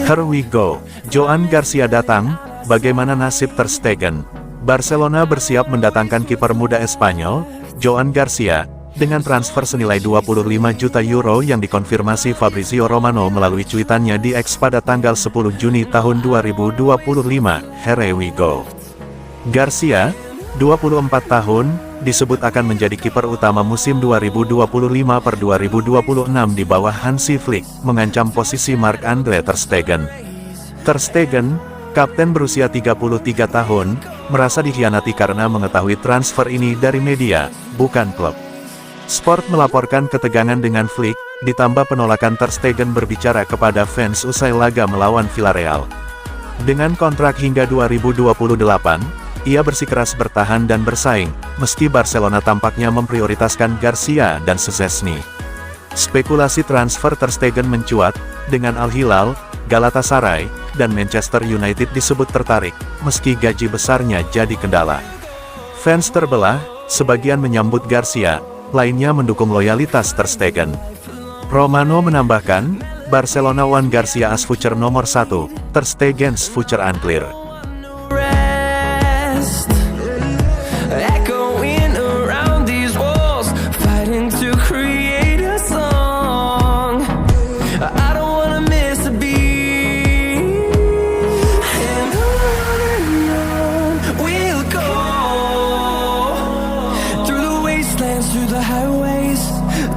Here we go. Joan Garcia datang, bagaimana nasib Ter Stegen? Barcelona bersiap mendatangkan kiper muda Espanyol, Joan Garcia, dengan transfer senilai 25 juta euro yang dikonfirmasi Fabrizio Romano melalui cuitannya di X pada tanggal 10 Juni tahun 2025. Here we go. Garcia, 24 tahun, disebut akan menjadi kiper utama musim 2025-2026 di bawah Hansi Flick, mengancam posisi Marc-Andre Ter Stegen. Ter Stegen, kapten berusia 33 tahun, merasa dikhianati karena mengetahui transfer ini dari media, bukan klub. Sport melaporkan ketegangan dengan Flick, ditambah penolakan Ter Stegen berbicara kepada fans usai laga melawan Villarreal. Dengan kontrak hingga 2028, ia bersikeras bertahan dan bersaing, meski Barcelona tampaknya memprioritaskan Garcia dan Szczesny. Spekulasi transfer Ter Stegen mencuat, dengan Al Hilal, Galatasaray, dan Manchester United disebut tertarik, meski gaji besarnya jadi kendala. Fans terbelah, sebagian menyambut Garcia, lainnya mendukung loyalitas Ter Stegen. Romano menambahkan, Barcelona want Garcia as future nomor 1, Ter Stegen's future unclear.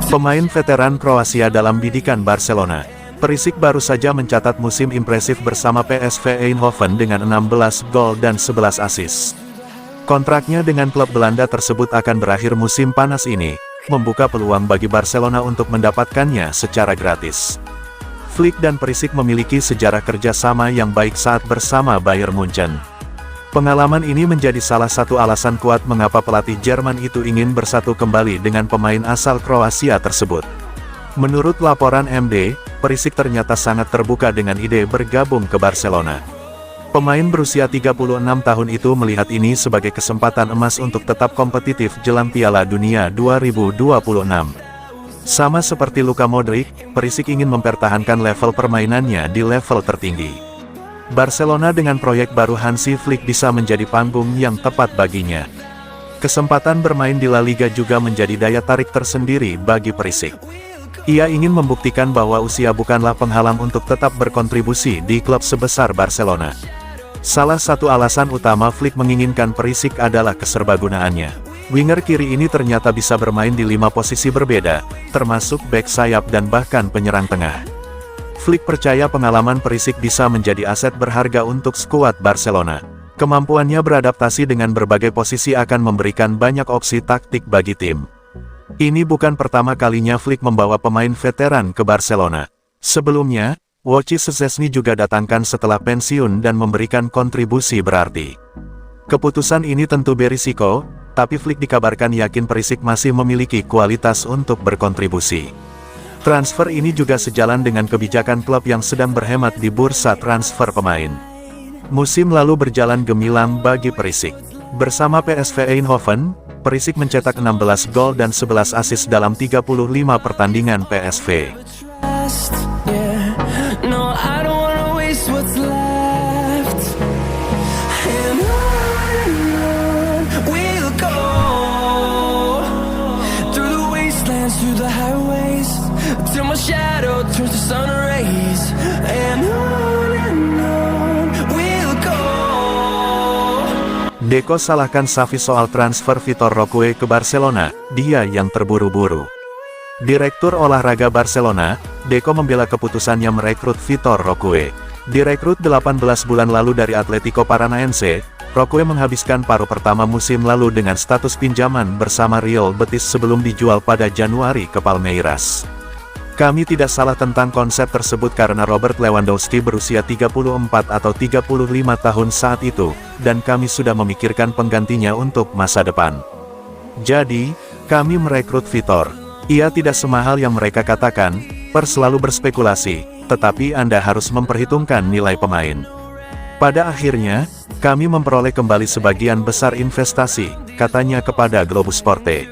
Pemain veteran Kroasia dalam bidikan Barcelona, Perisic baru saja mencatat musim impresif bersama PSV Eindhoven dengan 16 gol dan 11 assist. Kontraknya dengan klub Belanda tersebut akan berakhir musim panas ini, membuka peluang bagi Barcelona untuk mendapatkannya secara gratis. Flick dan Perisic memiliki sejarah kerjasama yang baik saat bersama Bayern Munchen. Pengalaman ini menjadi salah satu alasan kuat mengapa pelatih Jerman itu ingin bersatu kembali dengan pemain asal Kroasia tersebut. Menurut laporan MD, Perisic ternyata sangat terbuka dengan ide bergabung ke Barcelona. Pemain berusia 36 tahun itu melihat ini sebagai kesempatan emas untuk tetap kompetitif jelang Piala Dunia 2026. Sama seperti Luka Modric, Perisic ingin mempertahankan level permainannya di level tertinggi. Barcelona dengan proyek baru Hansi Flick bisa menjadi panggung yang tepat baginya. Kesempatan bermain di La Liga juga menjadi daya tarik tersendiri bagi Perisic. Ia ingin membuktikan bahwa usia bukanlah penghalang untuk tetap berkontribusi di klub sebesar Barcelona. Salah satu alasan utama Flick menginginkan Perisic adalah keserbagunaannya. Winger kiri ini ternyata bisa bermain di 5 posisi berbeda, termasuk bek sayap dan bahkan penyerang tengah. Flick percaya pengalaman Perisic bisa menjadi aset berharga untuk skuad Barcelona. Kemampuannya beradaptasi dengan berbagai posisi akan memberikan banyak opsi taktik bagi tim. Ini bukan pertama kalinya Flick membawa pemain veteran ke Barcelona. Sebelumnya, Wojciech Szczesny juga datangkan setelah pensiun dan memberikan kontribusi berarti. Keputusan ini tentu berisiko, tapi Flick dikabarkan yakin Perisic masih memiliki kualitas untuk berkontribusi. Transfer ini juga sejalan dengan kebijakan klub yang sedang berhemat di bursa transfer pemain. Musim lalu berjalan gemilang bagi Perisic. Bersama PSV Eindhoven, Perisic mencetak 16 gol dan 11 assist dalam 35 pertandingan PSV. Deco salahkan Xavi soal transfer Vitor Roque ke Barcelona, dia yang terburu-buru. Direktur olahraga Barcelona, Deco membela keputusannya merekrut Vitor Roque. Direkrut 18 bulan lalu dari Atletico Paranaense, Roque menghabiskan paruh pertama musim lalu dengan status pinjaman bersama Real Betis sebelum dijual pada Januari ke Palmeiras. Kami tidak salah tentang konsep tersebut karena Robert Lewandowski berusia 34 atau 35 tahun saat itu, dan kami sudah memikirkan penggantinya untuk masa depan. Jadi, kami merekrut Vitor. Ia tidak semahal yang mereka katakan, Spurs selalu berspekulasi, tetapi Anda harus memperhitungkan nilai pemain. Pada akhirnya, kami memperoleh kembali sebagian besar investasi, katanya kepada Globus Sporte.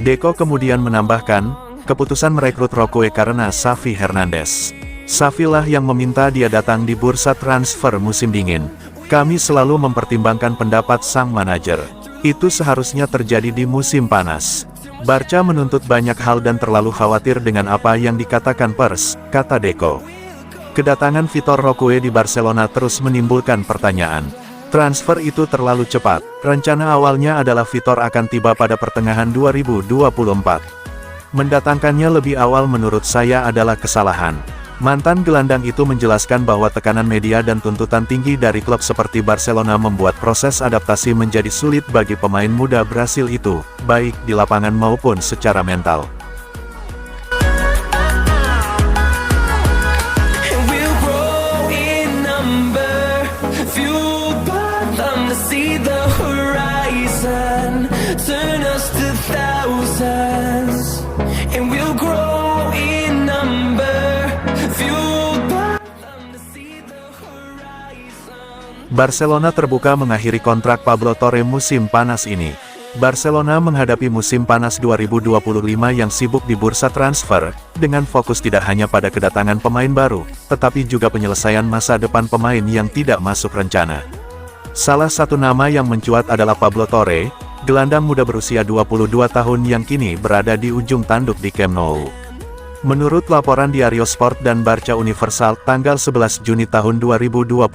Deco kemudian menambahkan, keputusan merekrut Roque karena Xavi Hernandez. Xavi lah yang meminta dia datang di bursa transfer musim dingin. Kami selalu mempertimbangkan pendapat sang manajer. Itu seharusnya terjadi di musim panas. Barca menuntut banyak hal dan terlalu khawatir dengan apa yang dikatakan pers, kata Deco. Kedatangan Vitor Roque di Barcelona terus menimbulkan pertanyaan. Transfer itu terlalu cepat. Rencana awalnya adalah Vitor akan tiba pada pertengahan 2024. Mendatangkannya lebih awal menurut saya adalah kesalahan. Mantan gelandang itu menjelaskan bahwa tekanan media dan tuntutan tinggi dari klub seperti Barcelona membuat proses adaptasi menjadi sulit bagi pemain muda Brasil itu, baik di lapangan maupun secara mental. Barcelona terbuka mengakhiri kontrak Pablo Torre musim panas ini. Barcelona menghadapi musim panas 2025 yang sibuk di bursa transfer, dengan fokus tidak hanya pada kedatangan pemain baru, tetapi juga penyelesaian masa depan pemain yang tidak masuk rencana. Salah satu nama yang mencuat adalah Pablo Torre, gelandang muda berusia 22 tahun yang kini berada di ujung tanduk di Camp Nou. Menurut laporan Diario Sport dan Barca Universal, tanggal 11 Juni tahun 2025,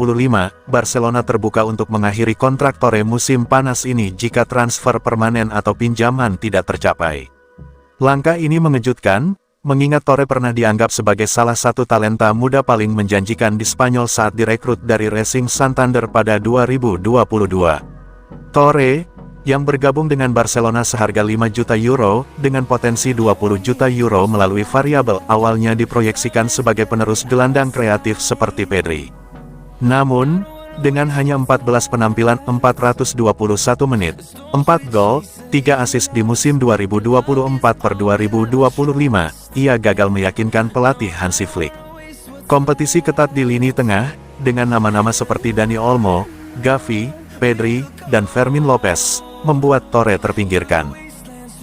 Barcelona terbuka untuk mengakhiri kontrak Torre musim panas ini jika transfer permanen atau pinjaman tidak tercapai. Langkah ini mengejutkan, mengingat Torre pernah dianggap sebagai salah satu talenta muda paling menjanjikan di Spanyol saat direkrut dari Racing Santander pada 2022. Torre, yang bergabung dengan Barcelona seharga 5 juta euro, dengan potensi 20 juta euro melalui variabel, awalnya diproyeksikan sebagai penerus gelandang kreatif seperti Pedri. Namun, dengan hanya 14 penampilan 421 menit, 4 gol, 3 assist di musim 2024-2025, ia gagal meyakinkan pelatih Hansi Flick. Kompetisi ketat di lini tengah, dengan nama-nama seperti Dani Olmo, Gavi, Pedri, dan Fermin Lopez, membuat Torre terpinggirkan.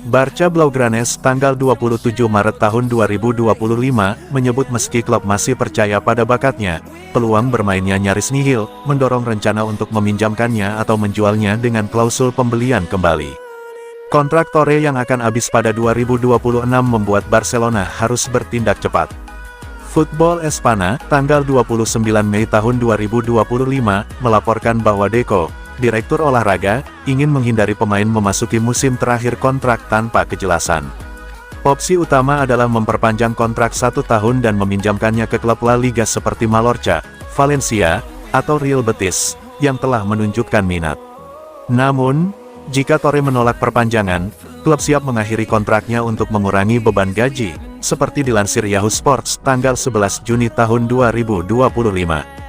Barca Blaugranes tanggal 27 Maret tahun 2025 menyebut meski klub masih percaya pada bakatnya, peluang bermainnya nyaris nihil, mendorong rencana untuk meminjamkannya atau menjualnya dengan klausul pembelian kembali. Kontrak Torre yang akan habis pada 2026 membuat Barcelona harus bertindak cepat. Football Espana, tanggal 29 Mei tahun 2025, melaporkan bahwa Deco, direktur olahraga, ingin menghindari pemain memasuki musim terakhir kontrak tanpa kejelasan. Opsi utama adalah memperpanjang kontrak 1 tahun dan meminjamkannya ke klub La Liga seperti Mallorca, Valencia, atau Real Betis, yang telah menunjukkan minat. Namun, jika Torre menolak perpanjangan, klub siap mengakhiri kontraknya untuk mengurangi beban gaji, seperti dilansir Yahoo Sports tanggal 11 Juni tahun 2025.